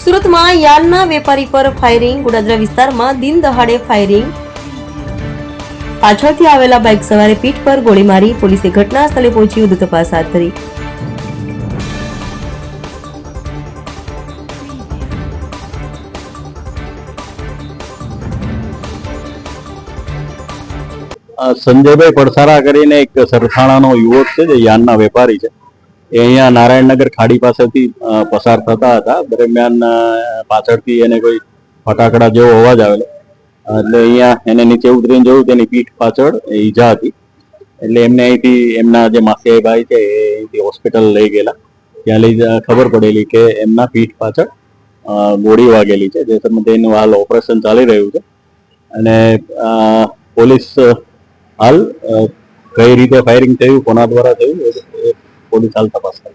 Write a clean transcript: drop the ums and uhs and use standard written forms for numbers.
સુરતમાં યાર્નના વેપારી પર ફાયરિંગ. ગોડાદરા વિસ્તારમાં દિન દહાડે ફાયરિંગ. પાછળથી આવેલા બાઇક સવારે પીઠ પર ગોળી મારી. પોલીસે ઘટના સ્થળે પહોંચી વધુ તપાસ હાથ ધરી. સંજયભાઈ પડસારા કરીને એક સરથાણાનો યુવક છે જે યાનના વેપારી છે. એ અહીંયા નારાયણનગર ખાડી પાસેથી પસાર થતા હતા. દરમિયાન પાછળથી એને કોઈ ફટાકડા જેવો અવાજ આવેલો, એટલે અહીંયા એને નીચે ઉતરીને જોયું, તેની પીઠ પાછળ ઈજા હતી. એટલે એમને અહીંથી એમના જે માસિયાઈ ભાઈ છે એ અહીંથી હોસ્પિટલ લઈ ગયેલા. ત્યાં લઈ ખબર પડેલી કે એમના પીઠ પાછળ ગોળી વાગેલી છે, જે સંબંધે એનું હાલ ઓપરેશન ચાલી રહ્યું છે. અને પોલીસ હાલ કઈ રીતે ફાયરિંગ થયું, કોના દ્વારા થયું, એ પોલીસ હાલ તપાસ કરે.